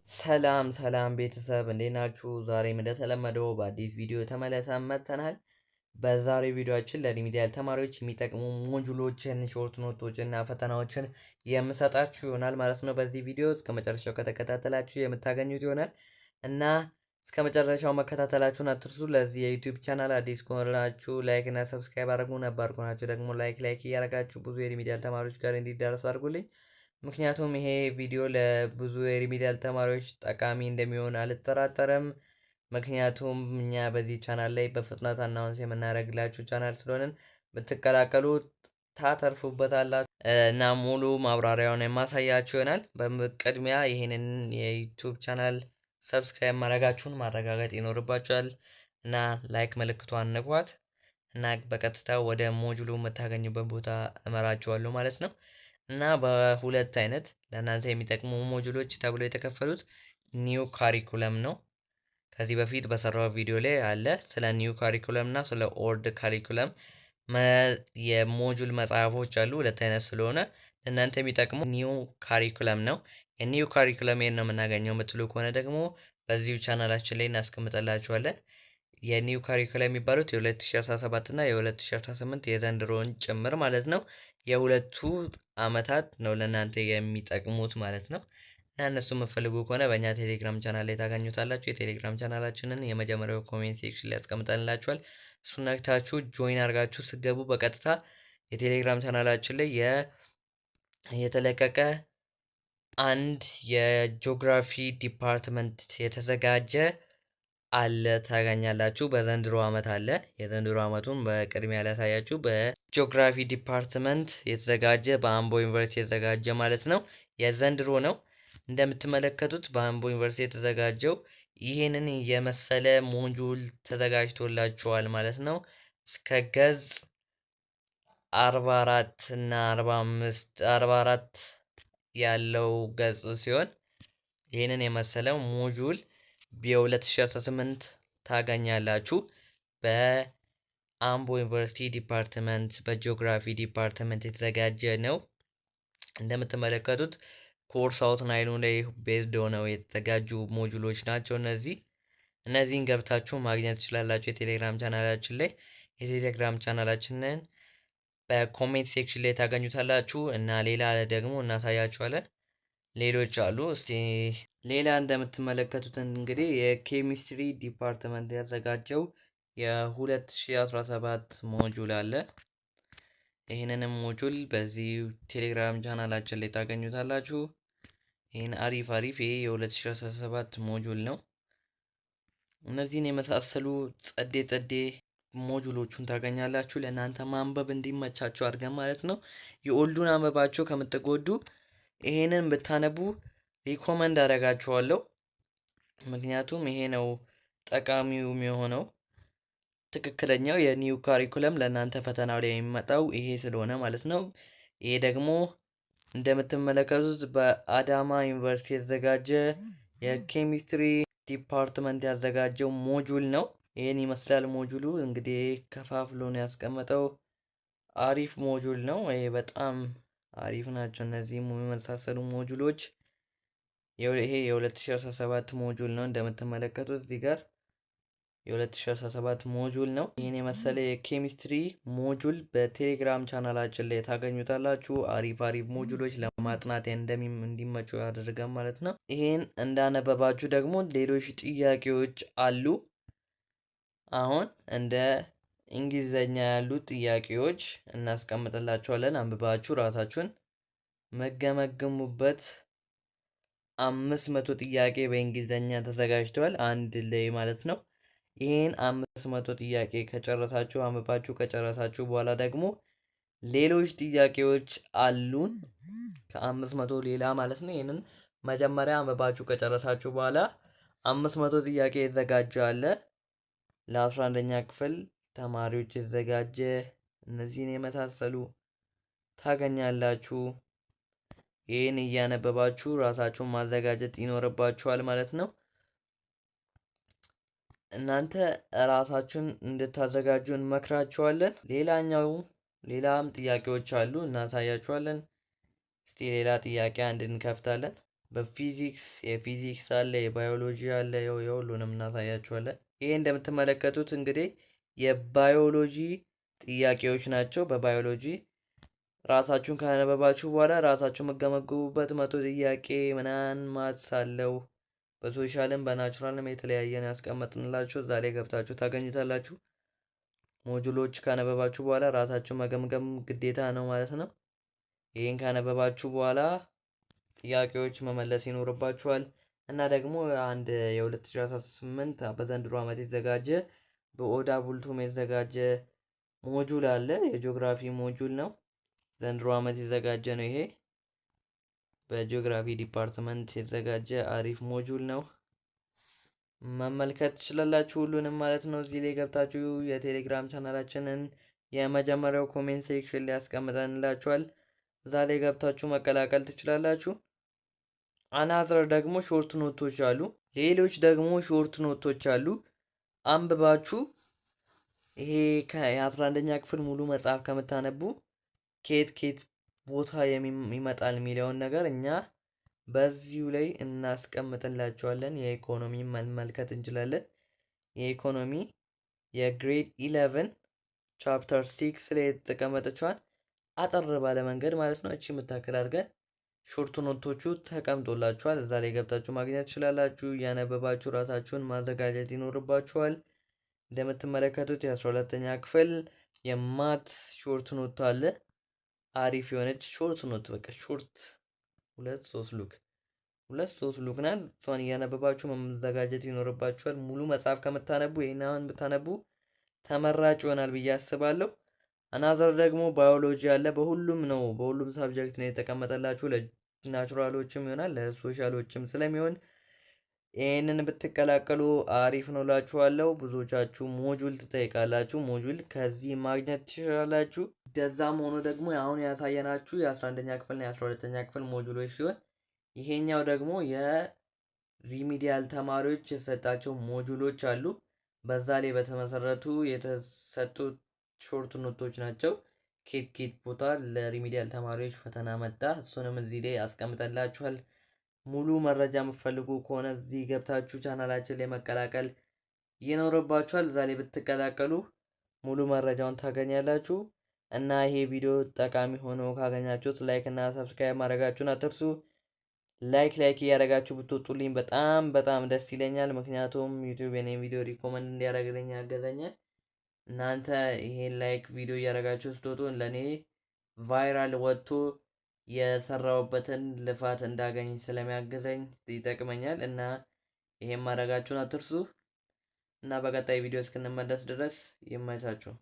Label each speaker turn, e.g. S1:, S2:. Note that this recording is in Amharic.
S1: ሰላም ሰላም ቤተሰብ እንዴት ናችሁ? ዛሬም እንደተለመደው በአዲስ ቪዲዮ ተመልሰን መጥተናል። በዛሬው ቪዲዮአችን ለሪሚዲያል ተማሪዎች የሚጠቅሙ ሞጁሎችን፣ ሾርት ኖቶችን እና ፈተናዎችን የምሰጣችሁ ይሆናል ማለት ነው። በዚህ ቪዲዮ እስከ መጨረሻው ከተከታተላችሁ የምታገኙት ይሆናል እና እስከ መጨረሻው መከታተላችሁን አትርሱ። ለዚህ የዩቲዩብ ቻናል አዲስ ከሆናችሁ ላይክ እና ሰብስክራይብ አድርጉ። ነባር ከሆናችሁ ደግሞ ላይክ እያደረጋችሁ ብዙ የሪሚዲያል ተማሪዎች ጋር እንዲዳረስ አድርጉልኝ። ምክንያቱም ይሄ ቪዲዮ ለብዙ የሪሚዲያል ተማሪዎች ጠቃሚ እንደሚሆን አልጠራጠርም። ምክንያቱም እኛ በዚህ ቻናል ላይ በፍጥነት አናውንስ የምናደርግላችሁ ቻናል ስለሆንን ብትቀላቀሉ ታተርፉበታላችሁ እና ሙሉ ማብራሪያውን የማሳያችሁ ይሆናል። በቅድሚያ ይህንን የዩቱብ ቻናል ሰብስክራይብ ማድረጋችሁን ማረጋገጥ ይኖርባችኋል እና ላይክ ምልክቷን ንኳት እና በቀጥታ ወደ ሞጁሉ የምታገኙበት ቦታ እመራችኋለሁ ማለት ነው። እና በሁለት አይነት ለእናንተ የሚጠቅሙ ሞጁሎች ተብሎ የተከፈሉት ኒው ካሪኩለም ነው። ከዚህ በፊት በሰራው ቪዲዮ ላይ አለ ስለ ኒው ካሪኩለም እና ስለ ኦልድ ካሪኩለም የሞጁል መጽሐፎች አሉ። ሁለት አይነት ስለሆነ ለእናንተ የሚጠቅሙ ኒው ካሪኩለም ነው። የኒው ካሪኩለም ነው የምናገኘው የምትሉ ከሆነ ደግሞ በዚሁ ቻናላችን ላይ እናስቀምጠላችኋለን። የኒው ካሪኩለም የሚባሉት የ2017 እና የ2018 የዘንድሮን ጭምር ማለት ነው። የሁለቱ አመታት ነው ለእናንተ የሚጠቅሙት ማለት ነው። እና እነሱ የምፈልጉ ከሆነ በእኛ ቴሌግራም ቻናል ላይ ታገኙታላችሁ። የቴሌግራም ቻናላችንን የመጀመሪያው ኮሜንት ሴክሽን ላይ ያስቀምጠንላችኋል። እሱን ነክታችሁ ጆይን አድርጋችሁ ስገቡ በቀጥታ የቴሌግራም ቻናላችን ላይ የተለቀቀ አንድ የጂኦግራፊ ዲፓርትመንት የተዘጋጀ አለ ታገኛላችሁ። በዘንድሮ አመት አለ። የዘንድሮ አመቱን በቅድሚያ ላሳያችሁ። በጂኦግራፊ ዲፓርትመንት የተዘጋጀ በአምቦ ዩኒቨርሲቲ የተዘጋጀ ማለት ነው። የዘንድሮ ነው። እንደምትመለከቱት በአምቦ ዩኒቨርሲቲ የተዘጋጀው ይህንን የመሰለ ሞጁል ተዘጋጅቶላችኋል ማለት ነው። እስከ ገጽ 44 እና 44 ያለው ገጽ ሲሆን ይህንን የመሰለው ሞጁል በ2018 ታገኛላችሁ። በአምቦ ዩኒቨርሲቲ ዲፓርትመንት በጂኦግራፊ ዲፓርትመንት የተዘጋጀ ነው። እንደምትመለከቱት ኮርስ አውትላይኑ ላይ ቤዝድ ሆነው የተዘጋጁ ሞጁሎች ናቸው። እነዚህን ገብታችሁ ማግኘት ትችላላችሁ የቴሌግራም ቻናላችን ላይ። የቴሌግራም ቻናላችንን በኮሜንት ሴክሽን ላይ ታገኙታላችሁ እና ሌላ ደግሞ እናሳያችኋለን። ሌሎች አሉ። እስቲ ሌላ እንደምትመለከቱት እንግዲህ የኬሚስትሪ ዲፓርትመንት ያዘጋጀው የ2017 ሞጁል አለ። ይህንንም ሞጁል በዚህ ቴሌግራም ቻናላችን ላይ ታገኙታላችሁ። ይህን አሪፍ ይሄ የ2017 ሞጁል ነው። እነዚህን የመሳሰሉ ጸዴ ሞጁሎቹን ታገኛላችሁ። ለእናንተ ማንበብ እንዲመቻችሁ አድርገን ማለት ነው። የኦልዱን አንበባቸው ከምትጎዱ ይሄንን ብታነቡ ሪኮመንድ አደርጋችኋለሁ። ምክንያቱም ይሄ ነው ጠቃሚው የሚሆነው። ትክክለኛው የኒው ካሪኩለም ለእናንተ ፈተናው ላይ የሚመጣው ይሄ ስለሆነ ማለት ነው። ይሄ ደግሞ እንደምትመለከቱት በአዳማ ዩኒቨርሲቲ የተዘጋጀ የኬሚስትሪ ዲፓርትመንት ያዘጋጀው ሞጁል ነው። ይህን ይመስላል ሞጁሉ። እንግዲህ ከፋፍሎ ነው ያስቀመጠው። አሪፍ ሞጁል ነው። ይሄ በጣም አሪፍ ናቸው። እነዚህ የመሳሰሉ ሞጁሎች ይሄ የ2017 ሞጁል ነው። እንደምትመለከቱት እዚህ ጋር የ2017 ሞጁል ነው። ይህን የመሰለ የኬሚስትሪ ሞጁል በቴሌግራም ቻናላችን ላይ ታገኙታላችሁ። አሪፍ ሞጁሎች ለማጥናት እንዲመቹ ያደርጋል ማለት ነው። ይህን እንዳነበባችሁ ደግሞ ሌሎች ጥያቄዎች አሉ። አሁን እንደ እንግሊዘኛ ያሉት ጥያቄዎች እናስቀምጥላችኋለን። አንብባችሁ ራሳችሁን መገመገሙበት 500 ጥያቄ በእንግሊዘኛ ተዘጋጅተዋል አንድ ላይ ማለት ነው። ይህን 500 ጥያቄ ከጨረሳችሁ አንብባችሁ ከጨረሳችሁ በኋላ ደግሞ ሌሎች ጥያቄዎች አሉን ከ500 ሌላ ማለት ነው። ይህንን መጀመሪያ አንብባችሁ ከጨረሳችሁ በኋላ 500 ጥያቄ የተዘጋጀ አለ ለ11ኛ ክፍል ተማሪዎች የተዘጋጀ። እነዚህን የመሳሰሉ ታገኛላችሁ። ይህን እያነበባችሁ ራሳችሁን ማዘጋጀት ይኖርባችኋል ማለት ነው። እናንተ ራሳችሁን እንድታዘጋጁ እንመክራችኋለን። ሌላም ጥያቄዎች አሉ እናሳያችኋለን። እስቲ ሌላ ጥያቄ አንድ እንከፍታለን። በፊዚክስ የፊዚክስ አለ፣ የባዮሎጂ አለ። የሁሉንም እናሳያችኋለን። ይሄ እንደምትመለከቱት እንግዲህ የባዮሎጂ ጥያቄዎች ናቸው። በባዮሎጂ ራሳችሁን ካነበባችሁ በኋላ ራሳችሁ የምገመግቡበት 100 ጥያቄ ምናምን ማትስ አለው። በሶሻልም በናቹራልም የተለያየን ያስቀመጥንላችሁ እዛ ላይ ገብታችሁ ታገኙታላችሁ። ሞጁሎች ካነበባችሁ በኋላ ራሳችሁ መገምገም ግዴታ ነው ማለት ነው። ይህን ካነበባችሁ በኋላ ጥያቄዎች መመለስ ይኖርባችኋል። እና ደግሞ አንድ የ2018 በዘንድሮ ዓመት የተዘጋጀ በኦዳ ቡልቱም የተዘጋጀ ሞጁል አለ። የጂኦግራፊ ሞጁል ነው። ዘንድሮ ዓመት የተዘጋጀ ነው። ይሄ በጂኦግራፊ ዲፓርትመንት የተዘጋጀ አሪፍ ሞጁል ነው። መመልከት ትችላላችሁ ሁሉንም ማለት ነው። እዚህ ላይ ገብታችሁ የቴሌግራም ቻናላችንን የመጀመሪያው ኮሜንት ሴክሽን ላይ ያስቀምጠንላችኋል። እዛ ላይ ገብታችሁ መቀላቀል ትችላላችሁ። አናዘር ደግሞ ሾርት ኖቶች አሉ። ሌሎች ደግሞ ሾርት ኖቶች አሉ። አንብባችሁ ይሄ የ11ኛ ክፍል ሙሉ መጽሐፍ ከምታነቡ ኬት ቦታ ይመጣል የሚለውን ነገር እኛ በዚሁ ላይ እናስቀምጥላችኋለን። የኢኮኖሚ መመልከት እንችላለን። የኢኮኖሚ የግሬድ 11 ቻፕተር 6 ላይ የተቀመጠችዋን አጠር ባለ መንገድ ማለት ነው። እቺ የምታክል አድርገን ሾርት ኖቶቹ ተቀምጦላችኋል። እዛ ላይ ገብታችሁ ማግኘት ትችላላችሁ። እያነበባችሁ ራሳችሁን ማዘጋጀት ይኖርባችኋል። እንደምትመለከቱት የ12ኛ ክፍል የማትስ ሾርት ኖት አለ። አሪፍ የሆነች ሾርት ኖት በቃ ሾርት 2-3 ሉክ ናት። እሷን እያነበባችሁ መዘጋጀት ይኖርባችኋል። ሙሉ መጽሐፍ ከምታነቡ ይሄን አሁን ብታነቡ ተመራጭ ይሆናል ብዬ አስባለሁ። አናዘር ደግሞ ባዮሎጂ አለ። በሁሉም ሳብጀክት ነው የተቀመጠላችሁ። ለናቹራሎችም ይሆናል ለሶሻሎችም ስለሚሆን ይህንን ብትቀላቀሉ አሪፍ ነው ላችኋለሁ። ብዙዎቻችሁ ሞጁል ትጠይቃላችሁ። ሞጁል ከዚህ ማግኘት ትችላላችሁ። እንደዛም ሆኖ ደግሞ አሁን ያሳየናችሁ የ11ኛ ክፍልና የ12ኛ ክፍል ሞጁሎች ሲሆን ይሄኛው ደግሞ የሪሚዲያል ተማሪዎች የሰጣቸው ሞጁሎች አሉ። በዛ ላይ በተመሰረቱ የተሰጡት ሾርት ኖቶች ናቸው። ኬት ቦታ ለሪሚዲያል ተማሪዎች ፈተና መጣ። እሱንም እዚህ ላይ አስቀምጠላችኋል። ሙሉ መረጃ የምትፈልጉ ከሆነ እዚህ ገብታችሁ ቻናላችን ላይ መቀላቀል ይኖርባችኋል። እዛ ላይ ብትቀላቀሉ ሙሉ መረጃውን ታገኛላችሁ። እና ይሄ ቪዲዮ ጠቃሚ ሆኖ ካገኛችሁት ላይክ እና ሰብስክራይብ ማድረጋችሁን አትርሱ። ላይክ እያደረጋችሁ ብትወጡልኝ በጣም ደስ ይለኛል። ምክንያቱም ዩቲዩብ የኔ ቪዲዮ ሪኮመንድ እንዲያደርግልኝ ያገዘኛል። እናንተ ይሄን ላይክ ቪዲዮ እያደረጋችሁ ስትወጡ ለእኔ ቫይራል ወጥቶ የሰራውበትን ልፋት እንዳገኝ ስለሚያገዘኝ ይጠቅመኛል። እና ይሄን ማድረጋችሁን አትርሱ። እና በቀጣይ ቪዲዮ እስክንመለስ ድረስ ይመቻችሁ።